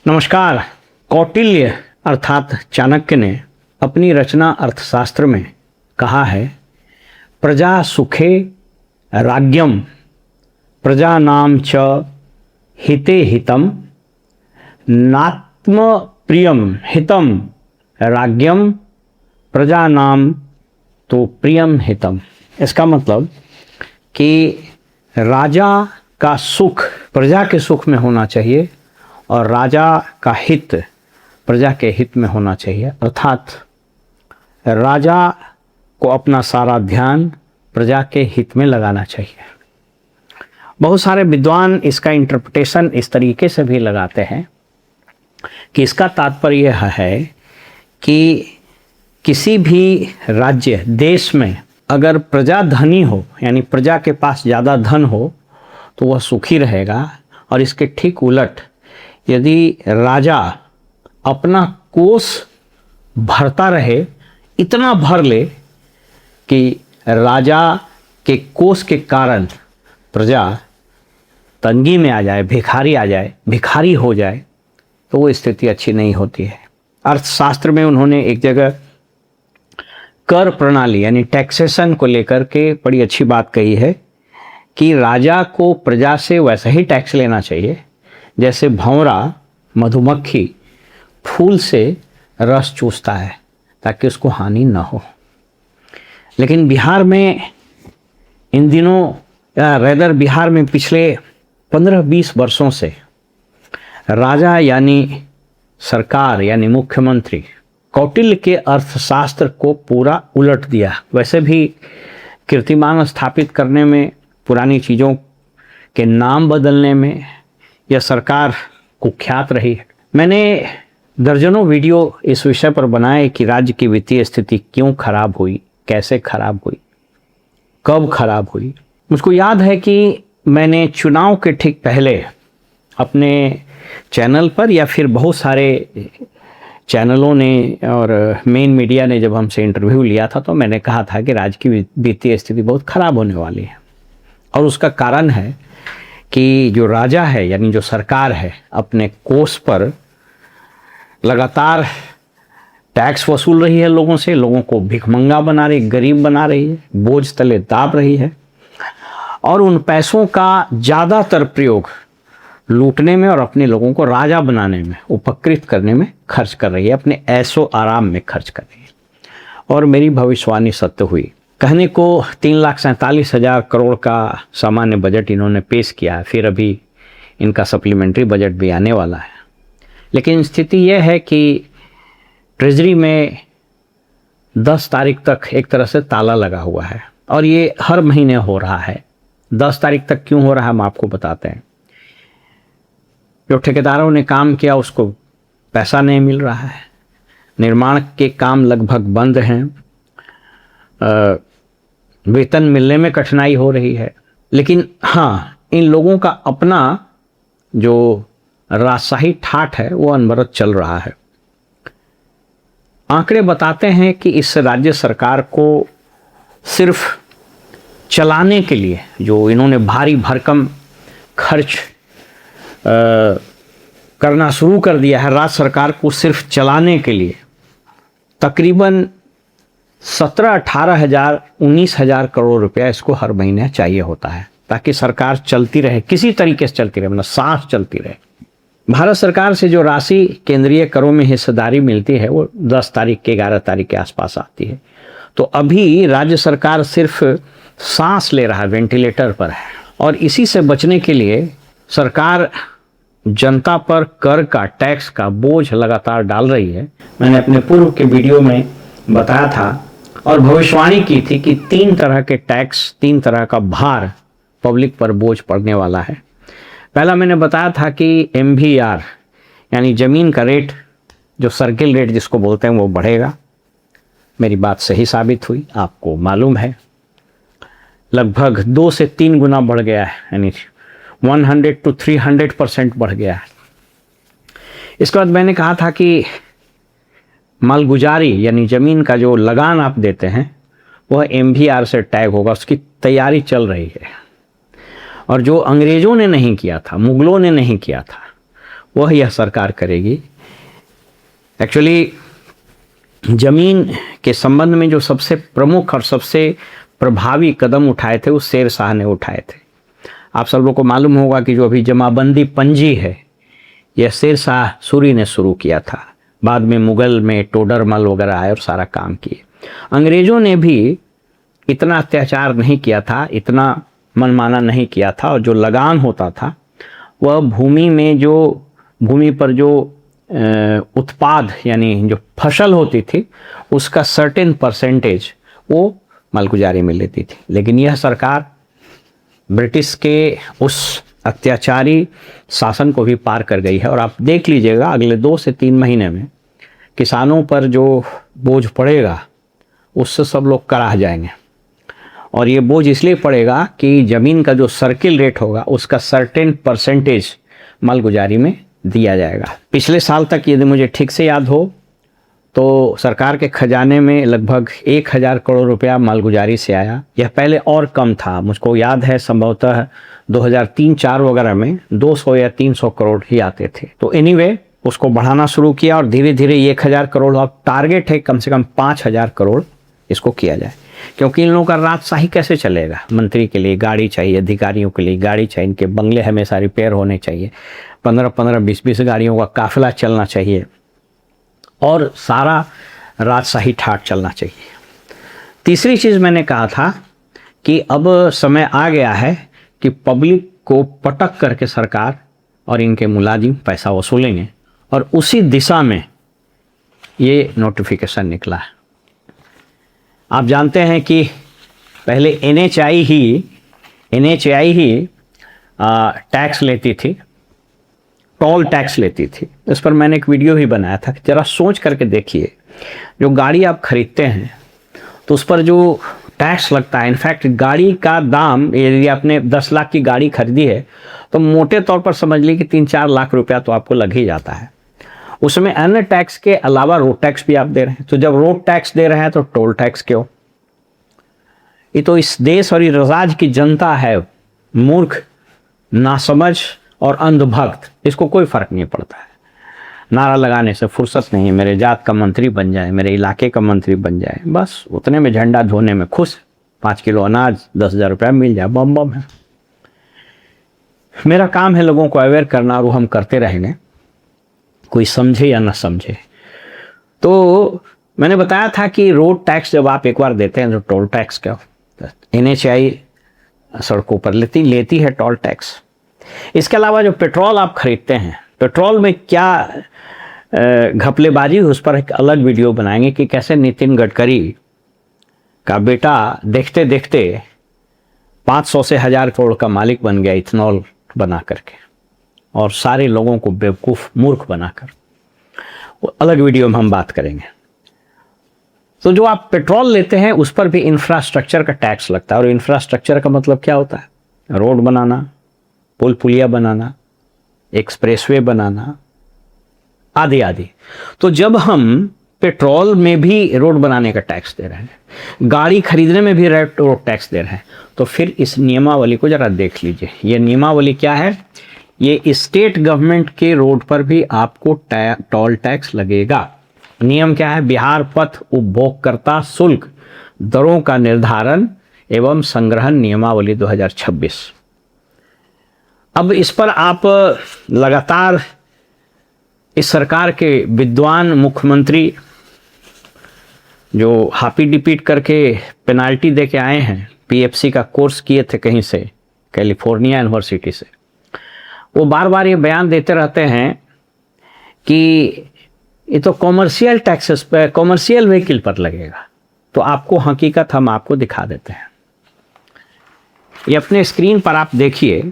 नमस्कार। कौटिल्य अर्थात चाणक्य ने अपनी रचना अर्थशास्त्र में कहा है, प्रजा सुखे राज्ञम प्रजानाम च हिते हितम नात्म प्रियम हितम राज्ञम प्रजानाम तो प्रियम हितम। इसका मतलब कि राजा का सुख प्रजा के सुख में होना चाहिए और राजा का हित प्रजा के हित में होना चाहिए। अर्थात राजा को अपना सारा ध्यान प्रजा के हित में लगाना चाहिए। बहुत सारे विद्वान इसका इंटरप्रिटेशन इस तरीके से भी लगाते हैं कि इसका तात्पर्य यह है कि किसी भी राज्य देश में अगर प्रजा धनी हो, यानी प्रजा के पास ज़्यादा धन हो, तो वह सुखी रहेगा। और इसके ठीक उलट यदि राजा अपना कोष भरता रहे, इतना भर ले कि राजा के कोष के कारण प्रजा तंगी में आ जाए, भिखारी हो जाए, तो वो स्थिति अच्छी नहीं होती है। अर्थशास्त्र में उन्होंने एक जगह कर प्रणाली यानी टैक्सेशन को लेकर के बड़ी अच्छी बात कही है कि राजा को प्रजा से वैसा ही टैक्स लेना चाहिए जैसे भंवरा मधुमक्खी फूल से रस चूसता है, ताकि उसको हानि न हो। लेकिन बिहार में इन दिनों या रेदर बिहार में पिछले 15-20 वर्षों से राजा यानी सरकार यानी मुख्यमंत्री कौटिल्य के अर्थशास्त्र को पूरा उलट दिया। वैसे भी कीर्तिमान स्थापित करने में, पुरानी चीज़ों के नाम बदलने में यह सरकार कुख्यात रही है। मैंने दर्जनों वीडियो इस विषय पर बनाए कि राज्य की वित्तीय स्थिति क्यों खराब हुई, कैसे खराब हुई, कब खराब हुई। मुझको याद है कि मैंने चुनाव के ठीक पहले अपने चैनल पर या फिर बहुत सारे चैनलों ने और मेन मीडिया ने जब हमसे इंटरव्यू लिया था, तो मैंने कहा था कि राज्य की वित्तीय स्थिति बहुत खराब होने वाली है। और उसका कारण है कि जो राजा है यानी जो सरकार है, अपने कोष पर लगातार टैक्स वसूल रही है लोगों से, लोगों को भिखमंगा बना रही, गरीब बना रही है, बोझ तले दाब रही है, और उन पैसों का ज़्यादातर प्रयोग लूटने में और अपने लोगों को राजा बनाने में, उपकृत करने में खर्च कर रही है, अपने ऐशो आराम में खर्च कर रही है। और मेरी भविष्यवाणी सत्य हुई। कहने को 3,47,000 करोड़ का सामान्य बजट इन्होंने पेश किया है, फिर अभी इनका सप्लीमेंट्री बजट भी आने वाला है। लेकिन स्थिति यह है कि ट्रेजरी में 10 तारीख तक एक तरह से ताला लगा हुआ है, और ये हर महीने हो रहा है। 10 तारीख तक क्यों हो रहा है हम आपको बताते हैं। जो ठेकेदारों ने काम किया उसको पैसा नहीं मिल रहा है, निर्माण के काम लगभग बंद हैं, वेतन मिलने में कठिनाई हो रही है। लेकिन हाँ, इन लोगों का अपना जो राजशाही ठाठ है वो अनवरत चल रहा है। आंकड़े बताते हैं कि इस राज्य सरकार को सिर्फ चलाने के लिए जो इन्होंने भारी भरकम खर्च करना शुरू कर दिया है, राज्य सरकार को सिर्फ चलाने के लिए तकरीबन 17-18 हज़ार 19 हज़ार करोड़ रुपया इसको हर महीने चाहिए होता है, ताकि सरकार चलती रहे, किसी तरीके से चलती रहे, मतलब सांस चलती रहे। भारत सरकार से जो राशि केंद्रीय करों में हिस्सेदारी मिलती है वो 10 तारीख के 11 तारीख के आसपास आती है। तो अभी राज्य सरकार सिर्फ सांस ले रहा है, वेंटिलेटर पर है। और इसी से बचने के लिए सरकार जनता पर कर का, टैक्स का बोझ लगातार डाल रही है। मैंने अपने पूर्व के वीडियो में बताया था और भविष्यवाणी की थी कि 3 तरह के टैक्स, 3 तरह का भार पब्लिक पर बोझ पड़ने वाला है। पहला मैंने बताया था कि MVR यानी ज़मीन का रेट, जो सर्किल रेट जिसको बोलते हैं, वो बढ़ेगा। मेरी बात सही साबित हुई। आपको मालूम है लगभग 2 से 3 गुना बढ़ गया है, यानी 100 to 300% बढ़ गया है। इसके बाद मैंने कहा था कि मालगुजारी यानी ज़मीन का जो लगान आप देते हैं वह MVR से टैग होगा, उसकी तैयारी चल रही है। और जो अंग्रेज़ों ने नहीं किया था, मुग़लों ने नहीं किया था, वह यह सरकार करेगी। एक्चुअली जमीन के संबंध में जो सबसे प्रमुख और सबसे प्रभावी कदम उठाए थे वो शेर शाह ने उठाए थे। आप सब लोगों को मालूम होगा कि जो अभी जमाबंदी पंजी है यह शेर शाह सूरी ने शुरू किया था। बाद में मुगल में टोडरमल वगैरह आए और सारा काम किए। अंग्रेज़ों ने भी इतना अत्याचार नहीं किया था, इतना मनमाना नहीं किया था, और जो लगान होता था वह भूमि पर जो उत्पाद यानी जो फसल होती थी उसका सर्टेन परसेंटेज वो मालगुजारी में लेती थी। लेकिन यह सरकार ब्रिटिश के उस अत्याचारी शासन को भी पार कर गई है, और आप देख लीजिएगा अगले 2 से 3 महीने में किसानों पर जो बोझ पड़ेगा उससे सब लोग कराह जाएंगे। और ये बोझ इसलिए पड़ेगा कि ज़मीन का जो सर्किल रेट होगा उसका सर्टेन परसेंटेज मालगुजारी में दिया जाएगा। पिछले साल तक यदि मुझे ठीक से याद हो तो सरकार के खजाने में लगभग 1000 करोड़ रुपया मालगुजारी से आया। यह पहले और कम था, मुझको याद है संभवतः 2003-4 वगैरह में 200 या 300 करोड़ ही आते थे। तो एनीवे उसको बढ़ाना शुरू किया और धीरे धीरे 1000 करोड़, अब टारगेट है कम से कम 5000 करोड़ इसको किया जाए। क्योंकि इन लोगों का राजशाही कैसे चलेगा? मंत्री के लिए गाड़ी चाहिए, अधिकारियों के लिए गाड़ी चाहिए, इनके बंगले हमेशा रिपेयर होने चाहिए, 15-15, 20-20 गाड़ियों का काफिला चलना चाहिए और सारा राजशाही ठाट चलना चाहिए। तीसरी चीज़ मैंने कहा था कि अब समय आ गया है कि पब्लिक को पटक करके सरकार और इनके मुलाजिम पैसा वसूलेंगे, और उसी दिशा में ये नोटिफिकेशन निकला है। आप जानते हैं कि पहले NHI ही टैक्स लेती थी, टोल टैक्स लेती थी। इस पर मैंने एक वीडियो भी बनाया था। ज़रा सोच करके देखिए, जो गाड़ी आप खरीदते हैं तो उस पर जो टैक्स लगता है, इनफैक्ट गाड़ी का दाम, यदि आपने 10 लाख की गाड़ी खरीदी है तो मोटे तौर पर समझ लीजिए कि 3-4 लाख रुपया तो आपको लग ही जाता है। उसमें अन्य टैक्स के अलावा रोड टैक्स भी आप दे रहे हैं। तो जब रोड टैक्स दे रहे हैं तो टोल टैक्स क्यों? ये तो इस देश और इस राज्य की जनता है मूर्ख, नासमझ और अंधभक्त, इसको कोई फर्क नहीं पड़ता है। नारा लगाने से फुर्सत नहीं है, मेरे जात का मंत्री बन जाए, मेरे इलाके का मंत्री बन जाए, बस उतने में झंडा धोने में खुश। 5 किलो अनाज 10,000 रुपया मिल जाए, बम बम है। मेरा काम है लोगों को अवेयर करना, और वो हम करते रहेंगे, कोई समझे या ना समझे। तो मैंने बताया था कि रोड टैक्स जब आप एक बार देते हैं तो टोल टैक्स क्या, NHI सड़कों पर लेती है टोल टैक्स। इसके अलावा जो पेट्रोल आप खरीदते हैं, पेट्रोल में क्या घपलेबाजी, उस पर एक अलग वीडियो बनाएंगे कि कैसे नितिन गडकरी का बेटा देखते देखते 500 से 1000 करोड़ का मालिक बन गया इथेनॉल बना करके, और सारे लोगों को बेवकूफ़ मूर्ख बनाकर। वो अलग वीडियो में हम बात करेंगे। तो जो आप पेट्रोल लेते हैं उस पर भी इंफ्रास्ट्रक्चर का टैक्स लगता है, और इंफ्रास्ट्रक्चर का मतलब क्या होता है? रोड बनाना, पुल पुलिया बनाना, एक्सप्रेसवे बनाना, आदि आदि। तो जब हम पेट्रोल में भी रोड बनाने का टैक्स दे रहे हैं, गाड़ी खरीदने में भी रोड टैक्स दे रहे हैं, तो फिर इस नियमावली को जरा देख लीजिए। ये नियमावली क्या है? ये स्टेट गवर्नमेंट के रोड पर भी आपको टोल टैक्स लगेगा। नियम क्या है? बिहार पथ उपभोक्ता शुल्क दरों का निर्धारण एवं संग्रहण नियमावली 2026। अब इस पर आप लगातार इस सरकार के विद्वान मुख्यमंत्री जो हापी डिपीट करके पेनाल्टी दे के आए हैं, PFC का कोर्स किए थे कहीं से, कैलिफोर्निया यूनिवर्सिटी से, वो बार बार ये बयान देते रहते हैं कि ये तो कॉमर्शियल टैक्सेस पर, कॉमर्शियल व्हीकल पर लगेगा। तो आपको हकीकत हम आपको दिखा देते हैं। ये अपने स्क्रीन पर आप देखिए,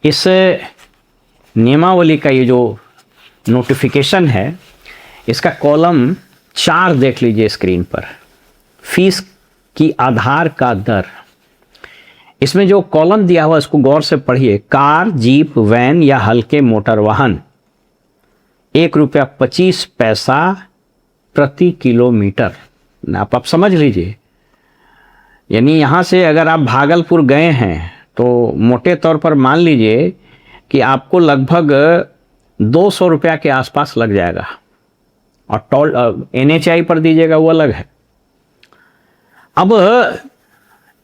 इस नियमावली का ये जो नोटिफिकेशन है, इसका कॉलम 4 देख लीजिए स्क्रीन पर। फीस की आधार का दर, इसमें जो कॉलम दिया हुआ इसको गौर से पढ़िए। कार, जीप, वैन या हल्के मोटर वाहन ₹1.25 प्रति किलोमीटर। आप समझ लीजिए, यानी यहाँ से अगर आप भागलपुर गए हैं तो मोटे तौर पर मान लीजिए कि आपको लगभग 200 रुपया के आसपास लग जाएगा, और टोल NHAI पर दीजिएगा वो अलग है। अब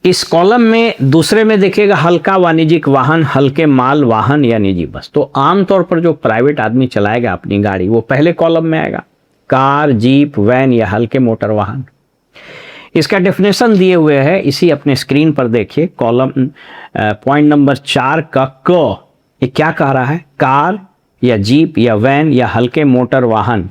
इस कॉलम में दूसरे में देखिएगा हल्का वाणिज्यिक वाहन, हल्के माल वाहन या निजी बस। तो आमतौर पर जो प्राइवेट आदमी चलाएगा अपनी गाड़ी वो पहले कॉलम में आएगा, कार, जीप, वैन या हल्के मोटर वाहन। इसका डेफिनेशन दिए हुए है, इसी अपने स्क्रीन पर देखिए। कॉलम पॉइंट नंबर 4 का क, ये क्या कह रहा है? कार या जीप या वैन या हल्के मोटर वाहन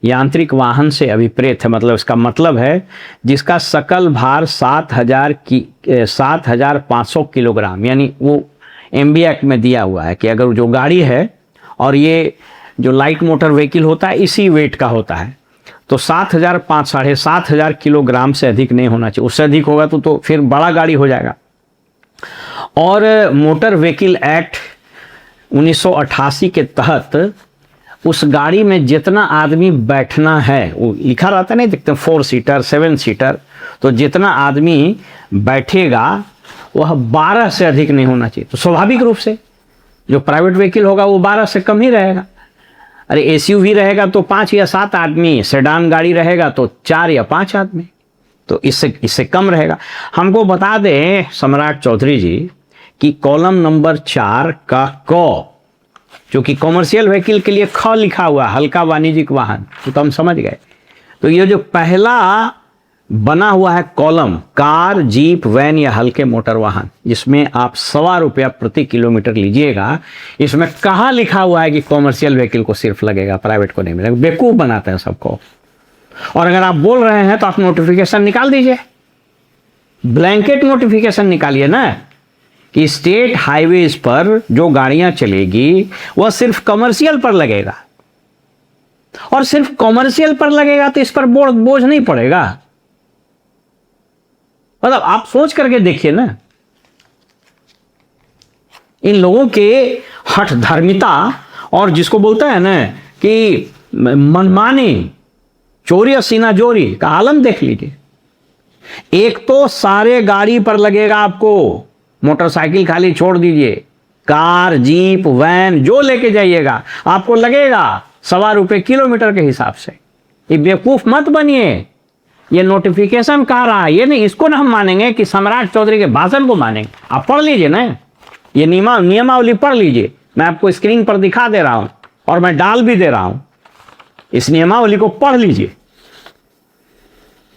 यांत्रिक वाहन से अभिप्रेत है। मतलब इसका मतलब है जिसका सकल भार 7,500 किलोग्राम, यानी वो MB एक्ट में दिया हुआ है कि अगर जो गाड़ी है, और ये जो लाइट मोटर व्हीकल होता है इसी वेट का होता है, तो 7,500 किलोग्राम से अधिक नहीं होना चाहिए। उससे अधिक होगा तो फिर बड़ा गाड़ी हो जाएगा। और मोटर व्हीकल एक्ट 1988 के तहत उस गाड़ी में जितना आदमी बैठना है, वो लिखा रहता है, नहीं देखते 4 सीटर 7 सीटर, तो जितना आदमी बैठेगा वह 12 से अधिक नहीं होना चाहिए। तो स्वाभाविक रूप से जो प्राइवेट व्हीकल होगा वो 12 से कम ही रहेगा। अरे SUV रहेगा तो 5 या 7 आदमी, सेडान गाड़ी रहेगा तो 4 या 5 आदमी, तो इससे कम रहेगा। हमको बता दें सम्राट चौधरी जी कि कॉलम नंबर 4 का क, जो कि कॉमर्शियल व्हीकल के लिए ख लिखा हुआ, हल्का वाणिज्यिक वाहन, तो हम समझ गए। तो ये जो पहला बना हुआ है कॉलम, कार, जीप, वैन या हल्के मोटर वाहन, जिसमें आप 1.25 रुपया प्रति किलोमीटर लीजिएगा, इसमें कहाँ लिखा हुआ है कि कॉमर्शियल व्हीकल को सिर्फ लगेगा, प्राइवेट को नहीं मिलेगा? बेवकूफ बनाते हैं सबको। और अगर आप बोल रहे हैं तो आप नोटिफिकेशन निकाल दीजिए, ब्लैंकेट नोटिफिकेशन निकालिए ना, कि स्टेट हाईवेज पर जो गाड़ियां चलेगी वह सिर्फ कमर्शियल पर लगेगा, और सिर्फ कमर्शियल पर लगेगा तो इस पर बोझ नहीं पड़ेगा। मतलब आप सोच करके देखिए ना, इन लोगों के हठ धर्मिता, और जिसको बोलता है ना कि मनमानी, चोरी और सीना जोरी का आलम देख लीजिए। एक तो सारे गाड़ी पर लगेगा आपको, मोटरसाइकिल खाली छोड़ दीजिए, कार, जीप, वैन जो लेके जाइएगा आपको लगेगा 1.25 रुपये किलोमीटर के हिसाब से। ये बेवकूफ मत बनिए। ये नोटिफिकेशन कह रहा है, ये नहीं, इसको ना हम मानेंगे कि सम्राट चौधरी के भाषण को मानेंगे। आप पढ़ लीजिए ना, ये नियमावली पढ़ लीजिए, मैं आपको स्क्रीन पर दिखा दे रहा हूं और मैं डाल भी दे रहा हूं, इस नियमावली को पढ़ लीजिए।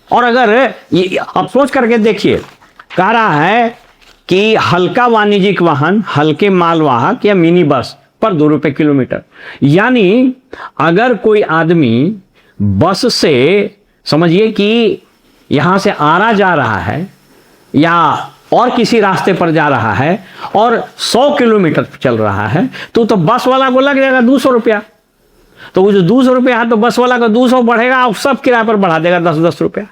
और अगर ये आप सोच करके देखिए, कह रहा है कि हल्का वाणिज्यिक वाहन, हल्के मालवाहक या मिनी बस पर 2 रुपये किलोमीटर, यानी अगर कोई आदमी बस से, समझिए कि यहां से आरा जा रहा है या और किसी रास्ते पर जा रहा है और 100 किलोमीटर चल रहा है, तो बस वाला को लग जाएगा 200 रुपया। तो वो जो 200 रुपया है तो बस वाला का 200 बढ़ेगा और सब किराए पर बढ़ा देगा 10-10 रुपया।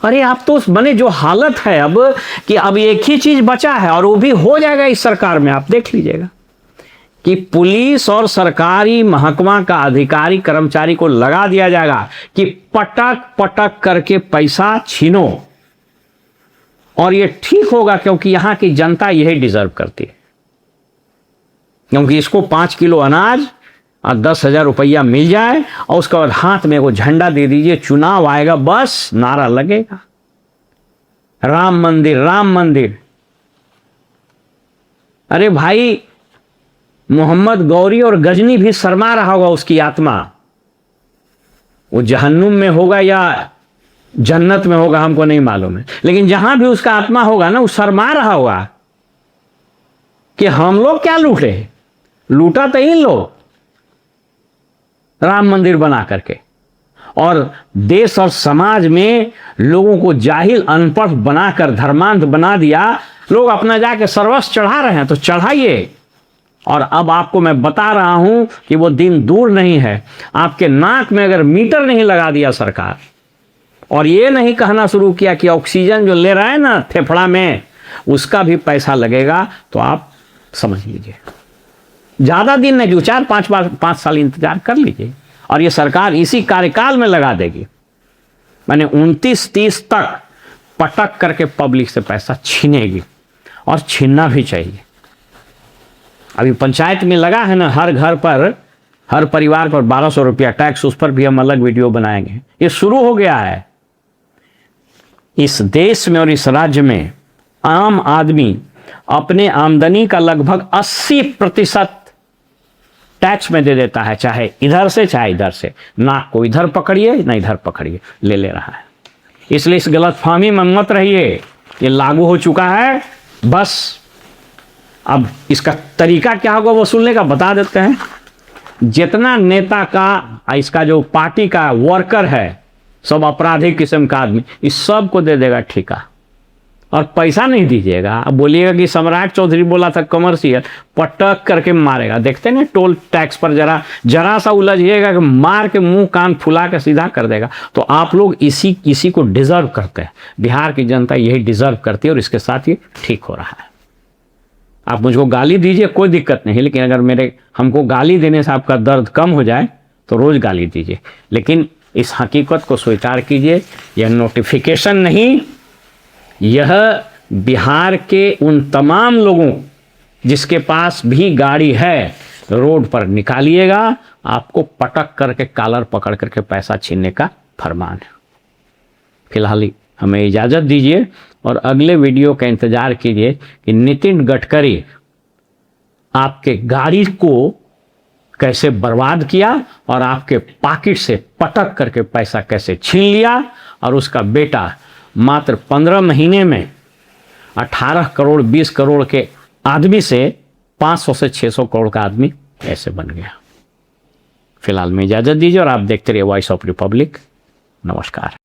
अरे आप तो बने जो हालत है अब, कि अब एक ही चीज बचा है और वो भी हो जाएगा इस सरकार में। आप देख लीजिएगा कि पुलिस और सरकारी महकमा का अधिकारी कर्मचारी को लगा दिया जाएगा कि पटक पटक करके पैसा छीनो, और ये ठीक होगा क्योंकि यहां की जनता यही डिजर्व करती है। क्योंकि इसको 5 किलो अनाज और 10,000 रुपया मिल जाए और उसके बाद हाथ में वो झंडा दे दीजिए, चुनाव आएगा, बस नारा लगेगा राम मंदिर राम मंदिर। अरे भाई, मोहम्मद गौरी और गजनी भी शर्मा रहा होगा, उसकी आत्मा वो जहन्नुम में होगा या जन्नत में होगा हमको नहीं मालूम है, लेकिन जहां भी उसका आत्मा होगा ना, वो शर्मा रहा होगा कि हम लोग क्या लूटे, लूटा तो इन लोग राम मंदिर बना करके, और देश और समाज में लोगों को जाहिल अनपढ़ बनाकर धर्मांध बना दिया। लोग अपना जाके सर्वस्व चढ़ा रहे हैं तो चढ़ाइए। और अब आपको मैं बता रहा हूं कि वो दिन दूर नहीं है, आपके नाक में अगर मीटर नहीं लगा दिया सरकार, और ये नहीं कहना शुरू किया कि ऑक्सीजन जो ले रहा है ना फेफड़ा में, उसका भी पैसा लगेगा, तो आप समझ लीजिए ज्यादा दिन नहीं, जो 4-5 साल इंतजार कर लीजिए और ये सरकार इसी कार्यकाल में लगा देगी। मैंने 29-30 तक पटक करके पब्लिक से पैसा छीनेगी, और छीनना भी चाहिए। अभी पंचायत में लगा है ना, हर घर पर, हर परिवार पर 1200 रुपया टैक्स, उस पर भी हम अलग वीडियो बनाएंगे। ये शुरू हो गया है इस देश में और इस राज्य में। आम आदमी अपने आमदनी का लगभग 80% टैक्स में दे देता है, चाहे इधर से चाहे इधर से। ना को इधर पकड़िए ना इधर पकड़िए, ले रहा है। इसलिए इस गलतफहमी में मत रहिए, ये लागू हो चुका है। बस अब इसका तरीका क्या होगा वसूलने का बता देते हैं। जितना नेता का, इसका जो पार्टी का वर्कर है, सब आपराधिक किस्म का आदमी, इस सब को दे देगा ठेका और पैसा नहीं दीजिएगा। अब बोलिएगा कि सम्राट चौधरी बोला था कमर्शियल, पटक करके मारेगा। देखते ना टोल टैक्स पर जरा सा उलझिएगा कि मार के मुंह कान फुला के सीधा कर देगा। तो आप लोग इसी को डिजर्व करते हैं, बिहार की जनता यही डिजर्व करती है और इसके साथ ये ठीक हो रहा है। आप मुझको गाली दीजिए, कोई दिक्कत नहीं, लेकिन अगर हमको गाली देने से आपका दर्द कम हो जाए तो रोज़ गाली दीजिए, लेकिन इस हकीकत को स्वीकार कीजिए। यह नोटिफिकेशन नहीं, यह बिहार के उन तमाम लोगों जिसके पास भी गाड़ी है, रोड पर निकालिएगा, आपको पटक करके कॉलर पकड़ करके पैसा छीनने का फरमान है। फिलहाल हमें इजाज़त दीजिए और अगले वीडियो का इंतज़ार कीजिए कि नितिन गडकरी आपके गाड़ी को कैसे बर्बाद किया और आपके पॉकेट से पटक करके पैसा कैसे छीन लिया, और उसका बेटा मात्र 15 महीने में 18 करोड़ 20 करोड़ के आदमी से 500 से 600 करोड़ का आदमी ऐसे बन गया। फिलहाल में इजाज़त दीजिए और आप देखते रहिए वॉइस ऑफ रिपब्लिक। नमस्कार।